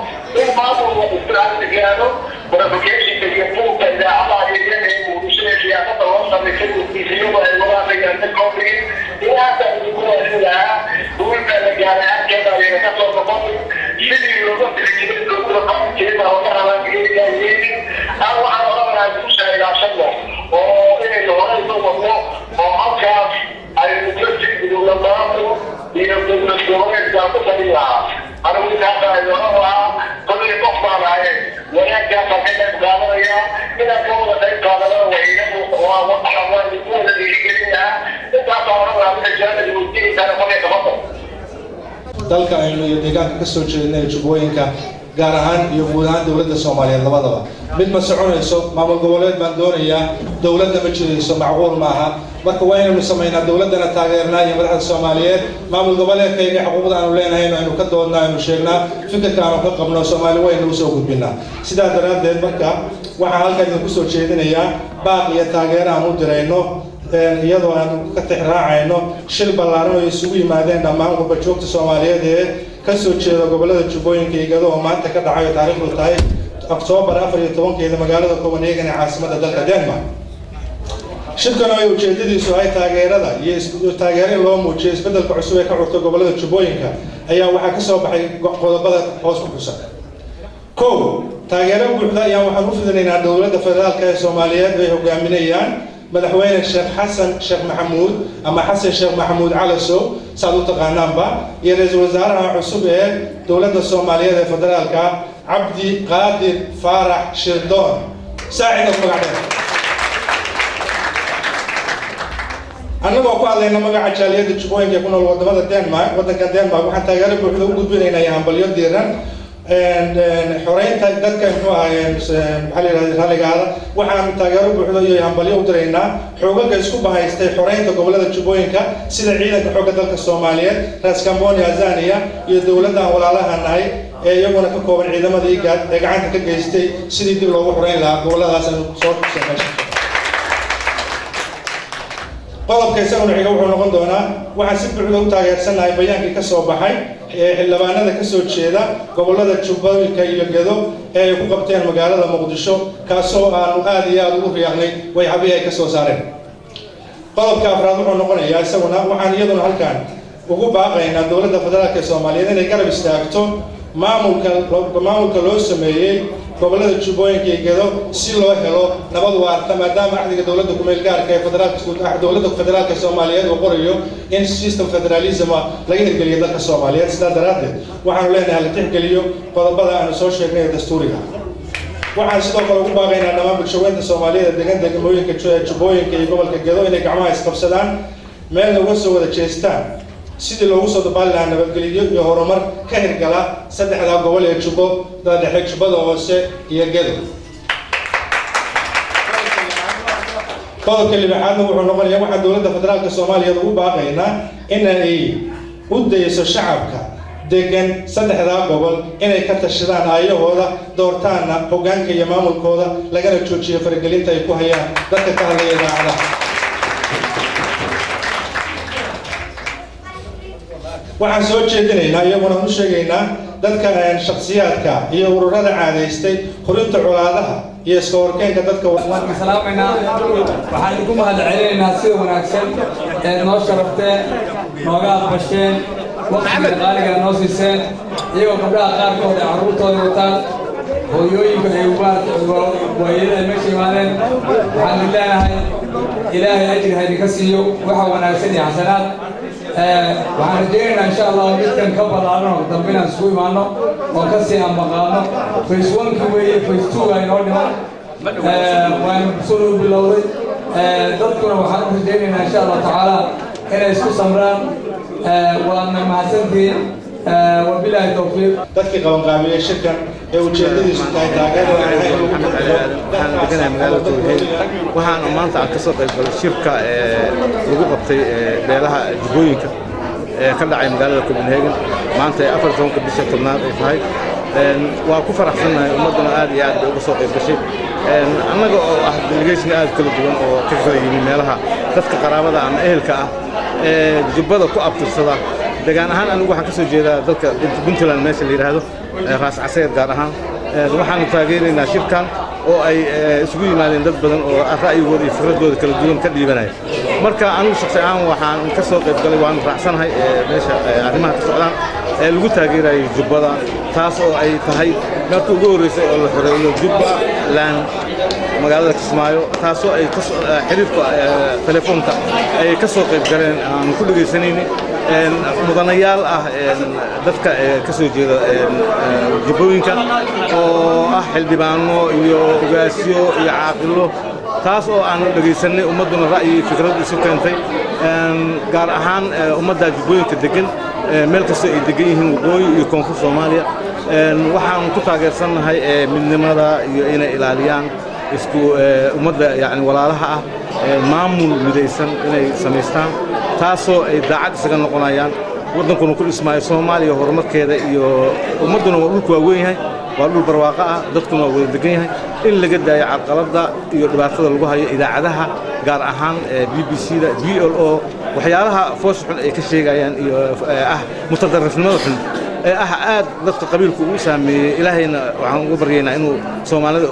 K: in maamulka istraatijiyaano provocationka iyo buuqa idaacadaha yaryada ee muqdishada siyaasada loo samaysay iyagoo ay wadaadayaan dadkoodii ilaasa idinku waasin lahaa duulka la gaaray halkeeda ayayna ka soo noqon sidii looga tirijiray dowlada qabankeeda laga halaagayayeen aan waxaan oran lahaa guusha ilaashadno oo inaynu horeysa wadno oo halkaas aynu ka sigdino maamul iyo dowlad goboleedkaa ku talin lahaa anigu intaasa aynu oran lahaa kolay qof baan ahayn wanaaggaasaan ka qayb qaadanaya inaan ka wada qayb qaadanana waynadu waa wadaxawaan ku wada dhiirigelin lahaa intaasaan oran lahaa mida jaalada weydiini kara kolay qabado
L: dalka aynu iyo deegaanka ka soo jeedinay jubbooyinka gaar ahaan iyo guud ahaan dowladda Soomaaliyeed labadaba mid ma soconayso maamul goboleed baan doonayaa dowladda ma jirayso macquul maaha marka waa inaynu samaynaa dowladdana taageernaa iyo madaxda Soomaaliyeed maamul goboleedkayga xuquuqda aanu leenahay aynu ka doodnaa aynu sheegnaa fikirka aanu ka qabno Soomaali waynu soo gudbinaa sidaa daraadeed marka waxaan halkan idinku soo jeedinayaa baaq iyo taageero aan u dirayno iyadoo aan ka tixraacayno shil ballaaran oo isugu yimaadeen dhammaan qurba-joogta Soomaaliyeed ee ka soo jeeda gobollada Jubbooyinka iyo Gedo oo maanta ka dhacay taariikhdu tahay Oktoobar 14 magaalada Copenhagen ee caasimadda dalka Denmark. shirkan ay ujeedadiisu ay taageerada iyo taageero loo muujiyo isbeddelka cusub ee ka curta gobollada Jubbooyinka ayaa waxaa ka soo baxay qodobada hoos ku xusan. kow taageero buuxda ayaa waxaan u fidinaynaa dowladda federaalka ee Soomaaliyeed ay hogaaminayaan madaxweyne Sheekh Xasan Sheekh Maxamuud ama Xasan Sheekh Maxamuud Calasow saad u taqaanaanba iyo ra'iisul wasaaraha cusub ee dowladda Soomaaliyeed ee federaalka Cabdi Qaadir Faarax Shirdoon saacid oo magacdeen annagoo ku hadlayna magaca jaaliyadda Jubbooyinka ku nool wadamada Denmark wadanka Denmark waxaan taageero buuxda u gudbinaynaa hambalyo diiran xoreynta dadka muxuu ahaayeen maxalligaada waxaan taageero buuxda iyo hambalyo u diraynaa xoogagga isku bahaystay xoreynta gobollada Jubbooyinka sida ciidanka xoogga dalka Soomaaliyeed Ras Kamboni Azania iyo dowladda walaalaha nahay ee iyaguna ka kooban ciidamada IGAD ee gacanta ka geystay sidii dib loogu xoreyn lahaa gobolladaas aan soo xusay qodobka isaguna xiga wuxuu noqon doonaa waxaan si buuxda u taageersanahay bayaankii ka soo baxay ee xildhibaanada ka soo jeeda gobollada Jubbooyinka iyo Gedo ee ay ku qabteen magaalada Muqdisho kaasoo aanu aad iyo aad ugu riyaaqnay way xabii ay ka soo saareen qodobka afraad wuxuu noqonayaa isaguna waxaan iyaduna halkan ugu baaqaynaa dowladda federaalka ee Soomaaliyeed inay garab istaagto maamulka loo sameeyay gobollada Jubbooyinka iyo Gedo si loo helo nabad waarta maadaama axdiga dowladda ku meel gaarka ee dowladda federaalka Soomaaliyeed uu qorayo in system federalism laga hirgeliyo dalka Soomaaliyeed sidaa daraadeed waxaanu leenahay la tixgeliyo qodobada aanu soo sheegnay ee dastuuriga waxaan sidoo kale ugu baaqaynaa dhammaan bulshooyinka Soomaaliyeed degan degmooyinka Jubbooyinka iyo gobolka Gedo inay gacmaha isqabsadaan meel uga soo wada jeestaan sidii loogu soo dabaali lahaa nabadgelyo iyo horumar ka hirgala saddexda gobol ee Jubbo dhexe Jubbada Hoose iyo Gedo qodobka lixaadna wuxuu noqonayaa waxaan dowladda federaalka Soomaaliyeed ugu baaqaynaa in ay u dayso shacabka degan saddexda gobol inay ka tashadaan ayahooda doortaana hoggaanka iyo maamulkooda lagana joojiyo faragelinta ay ku hayaan dadka ka hadlaya idaacadaha waxaan soo jeedinaynaa iyaguna u sheegaynaa dadka shakhsiyaadka iyo ururada caadaystay hurinta colaadaha iyo iska horkeenka dadka
M: waan salaamaynaa waxaan idinku mahadcelinaynaa sida wanaagsan ee noo sharafteen nooga aqbasheen waqtiga qaaliga noo siiseen iyagoo gabdhaha qaarkood ay carruurtooda wataan hooyooyinka ay waayada meesha imaadeen waxaan leenahay ilaahay ajri ha idinka siiyo waxa wanaagsan iyo xasanaad waxaan rajaynaynaa insha Allah midkan ka ballaaran oo dambe inaan isugu imaano oo ka sii ambaqaano phase 1 weeye phase 2 ay noo dhiman waan soo bilowday dadkuna waxaan rajaynaynaa insha Allah tacaala inay isku samraan waana mahadsantihiin wabillahi tawfiiq
L: dadkii qaban qaabiyay shirkan ee ujeedadiisu tahay taageero
N: waxaan maanta ka soo qayb galay shirka lagu qabtay beelaha Jubbooyinka ka dhacay magaalada Copenhagen maanta 14 bisha tobnaad ay tahay waa ku faraxsanahay ummadana aad iyo aad uga soo qayb gashay annaga oo ah delegation aad kala duwan oo ka kala yimid meelaha dadka qaraabada ama ehelka ah ee Jubbada ku abtirsada deegaan ahaan anigu waxaan ka soo jeedaa dalka Puntland meesha la yiraahdo Raas Caseer gaar ahaan waxaan taageeraynaa shirkan oo ay isugu yimaadeen dad badan oo ra'yigooda iyo fikradooda kala duwan ka dhiibanaya marka anigu shakhsi ahaan waxaan ka soo qayb galay waan raacsanahay meesha arrimaha ka socdaan ee lagu taageerayo Jubbada taas oo ay tahay markii ugu horeysay oo la xoreeyo Jubbaland magaalada Kismaayo taasoo ay xiriirka telefoonka ay ka soo qayb galeen aan ku dhageysanayni mudanayaal ah dadka ka soo jeeda Jubbooyinka oo ah xildhibaano iyo ugaasyo iyo caaqilo taas oo aan dhageysanay ummaduna ra'yi fikrad isu keentay gaar ahaan ummadda Jubbooyinka degan meel kasta ay degan yihiin waqooyi iyo koonfur Soomaaliya waxaan ku taageersanahay midnimada iyo inay ilaaliyaan isku ummadda yani walaalaha ah maamul midaysan inay samaystaan taasoo ay daacad isaga noqonayaan waddankuna ku dhismaayo Soomaaliya horumarkeeda iyo ummaduna waa dhulku waaweyn yahay waa dhul barwaaqo ah dadkuna waa wada degan yahay in laga daayo carqaladda iyo dhibaatada lagu hayo idaacadaha gaar ahaan BBC-da BLO waxyaalaha foos xun ay ka sheegayaan iyo mutadarrifnimada xun aad dadka qabiilku u saameeyay ilaahayna waxaan ugu baryaynaa inuu Soomaalida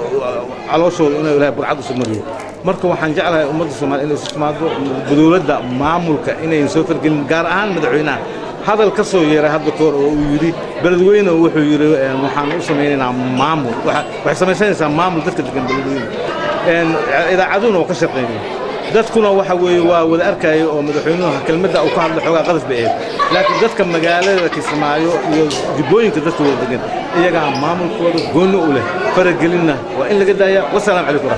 N: calooshooda inuu ilaahay burcad u samariyo marka waxaan jeclahay ummadda Soomaaliyeed inay ismaado dawladda maamulka inay soo fargelin gaar ahaan madaxweynaha hadal ka soo yeeray hadda koor oo uu yiri beledweyne wuxuu yiri waxaan u sameeynaa maamul waxay sameynaysaa maamul dadka degan beledweyne idaacaduna oo ka shaqeynaya dadkuna waxa weeye waa wada arkay oo madaxweynuhu kelmadda uu ka hadlo xogaa qadaf bay laakiin dadka magaalada Kismaayo iyo dibooyinka dadka wada degan iyaga maamulkooda gooni u leh faragelinna waa in laga daayaa wasalaam calaykum